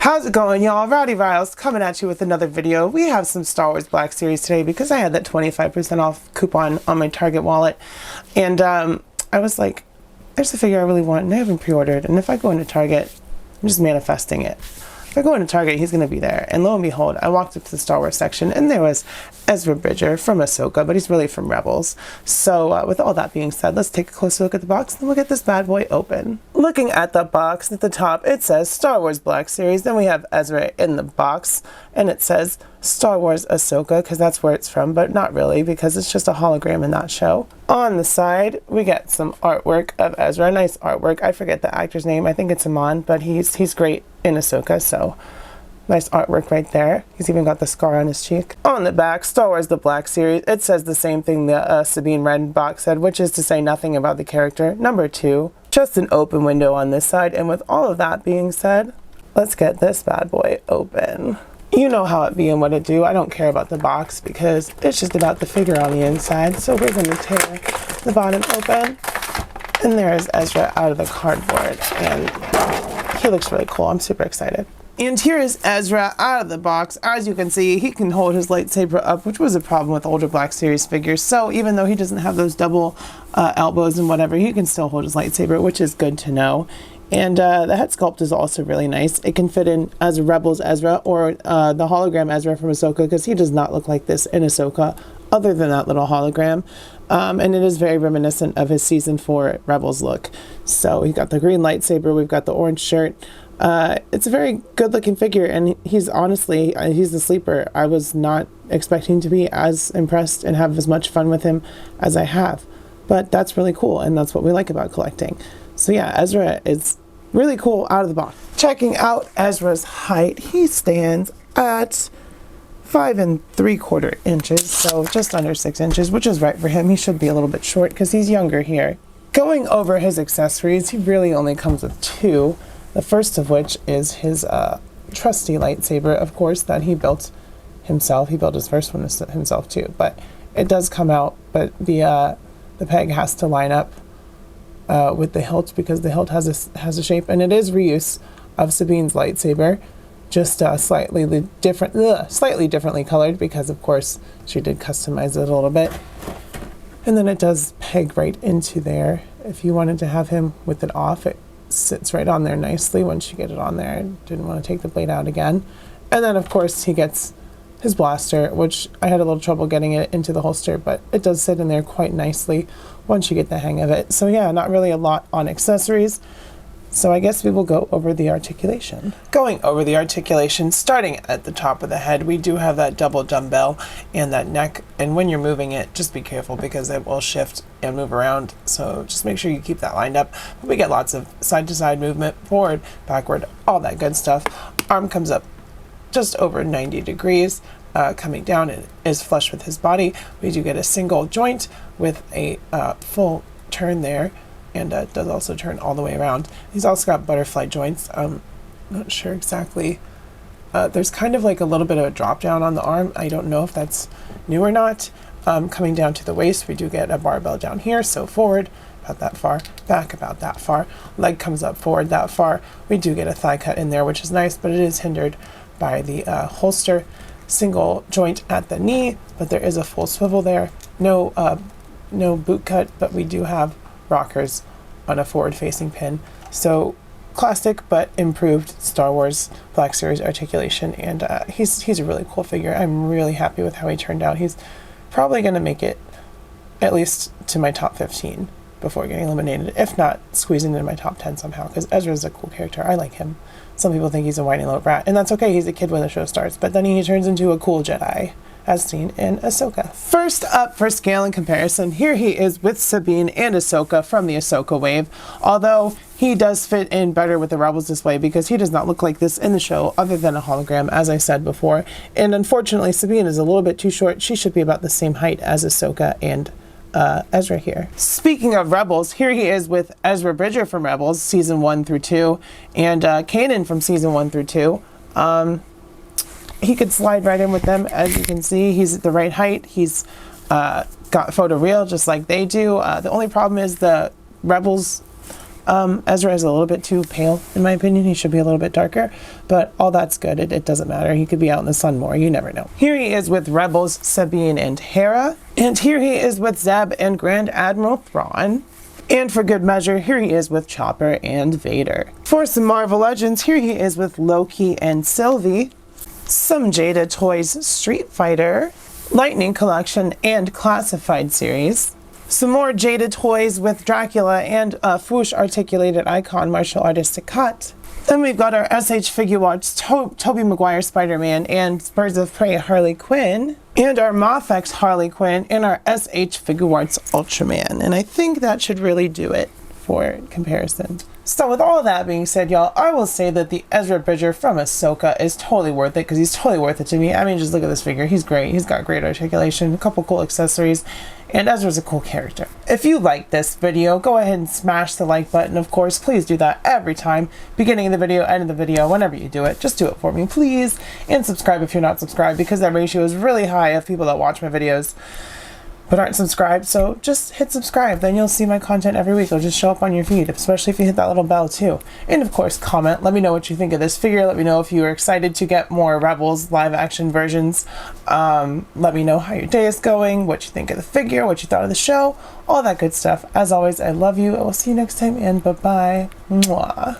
How's it going, y'all? Rowdy Riles coming at you with another video. We have some Star Wars Black Series today because I had that 25% off coupon on my Target wallet. And I was like, there's a figure I really want and I haven't pre-ordered. And if I go into Target, I'm just manifesting it. If I go into Target, he's going to be there. And lo and behold, I walked up to the Star Wars section and there was Ezra Bridger from Ahsoka, but he's really from Rebels. So with all that being said, let's take a closer look at the box and we'll get this bad boy open. Looking at the box at the top, it says Star Wars Black Series. Then we have Ezra in the box and it says Star Wars Ahsoka because that's where it's from, but not really because it's just a hologram in that show. On the side, we get some artwork of Ezra, nice artwork. I forget the actor's name. I think it's Amon, but he's great in Ahsoka, so nice artwork right there. He's even got the scar on his cheek. On the back, Star Wars The Black Series, it says the same thing the Sabine Wren box said, which is to say nothing about the character. Number 2, just an open window on this side. And with all of that being said, let's get this bad boy open. You know how it be and what it do. I don't care about the box because it's just about the figure on the inside. So we're going to tear the bottom open. And there's Ezra out of the cardboard. And he looks really cool. I'm super excited. And here is Ezra out of the box. As you can see, he can hold his lightsaber up, which was a problem with older Black Series figures. So even though he doesn't have those double elbows and whatever, he can still hold his lightsaber, which is good to know. And the head sculpt is also really nice. It can fit in as a Rebels Ezra or the hologram Ezra from Ahsoka, because he does not look like this in Ahsoka other than that little hologram. And it is very reminiscent of his season 4 Rebels look. So we got the green lightsaber, we've got the orange shirt. It's a very good looking figure, and he's honestly, he's the sleeper. I was not expecting to be as impressed and have as much fun with him as I have. But that's really cool, and that's what we like about collecting. So yeah, Ezra is really cool out of the box. Checking out Ezra's height, he stands at 5 3/4 inches, so just under 6 inches, which is right for him. He should be a little bit short because he's younger here. Going over his accessories, he really only comes with 2. The first of which is his trusty lightsaber, of course, that he built himself. He built his first one himself too, but it does come out, but the peg has to line up with the hilt because the hilt has a shape, and it is reuse of Sabine's lightsaber, just slightly differently colored because of course she did customize it a little bit. And then it does peg right into there. If you wanted to have him with it off, it sits right on there nicely once you get it on there. I didn't want to take the blade out again. And then of course he gets his blaster, which I had a little trouble getting it into the holster, but it does sit in there quite nicely once you get the hang of it. So yeah, not really a lot on accessories. So I guess we will go over the articulation. Going over the articulation, starting at the top of the head, we do have that double dumbbell and that neck. And when you're moving it, just be careful because it will shift and move around. So just make sure you keep that lined up. But we get lots of side-to-side movement, forward, backward, all that good stuff. Arm comes up just over 90 degrees. Coming down, it is flush with his body. We do get a single joint with a full turn there. And it does also turn all the way around. He's also got butterfly joints. I'm not sure exactly. There's kind of like a little bit of a drop down on the arm. I don't know if that's new or not. Coming down to the waist, we do get a barbell down here. So forward, about that far. Back, about that far. Leg comes up forward that far. We do get a thigh cut in there, which is nice, but it is hindered by the holster. Single joint at the knee, but there is a full swivel there. No boot cut, but we do have rockers on a forward-facing pin. So classic but improved Star Wars Black Series articulation, and he's a really cool figure. I'm really happy with how he turned out. He's probably going to make it at least to my top 15 before getting eliminated, if not squeezing into my top 10 somehow, because Ezra's a cool character. I like him. Some people think he's a whiny little brat, and that's okay. He's a kid when the show starts, but then he turns into a cool Jedi, as seen in Ahsoka. First up for scale and comparison, here he is with Sabine and Ahsoka from the Ahsoka wave, although he does fit in better with the Rebels display because he does not look like this in the show other than a hologram, as I said before. And unfortunately, Sabine is a little bit too short. She should be about the same height as Ahsoka and Ezra here. Speaking of Rebels, here he is with Ezra Bridger from Rebels, season 1 through 2, and Kanan from season 1 through 2. He could slide right in with them. As you can see, he's at the right height. He's got photoreal just like they do. The only problem is the Rebels Ezra is a little bit too pale, in my opinion. He should be a little bit darker, but all that's good. It doesn't matter. He could be out in the sun more. You never know. Here he is with Rebels, Sabine, and Hera. And here he is with Zeb and Grand Admiral Thrawn. And for good measure, here he is with Chopper and Vader. For some Marvel Legends, here he is with Loki and Sylvie. Some Jada Toys Street Fighter, Lightning Collection, and Classified series. Some more Jada Toys with Dracula and Foosh Articulated Icon Martial Artistic Cut. Then we've got our SH Figure Watch Tobey Maguire Spider-Man and Birds of Prey Harley Quinn. And our Mafex Harley Quinn and our SH Figure Arts Ultraman. And I think that should really do it for comparison. So with all that being said, y'all, I will say that the Ezra Bridger from Ahsoka is totally worth it, because he's totally worth it to me. I mean, just look at this figure. He's great. He's got great articulation, a couple cool accessories, and Ezra's a cool character. If you like this video, go ahead and smash the like button. Of course, please do that every time. Beginning of the video, end of the video, whenever you do it. Just do it for me, please. And subscribe if you're not subscribed, because that ratio is really high of people that watch my videos but aren't subscribed. So just hit subscribe, then you'll see my content every week. It'll just show up on your feed, especially if you hit that little bell too. And of course, comment. Let me know what you think of this figure. Let me know if you are excited to get more Rebels live action versions. Let me know how your day is going, what you think of the figure, what you thought of the show, all that good stuff. As always, I love you. I will see you next time, and bye-bye. Mwah.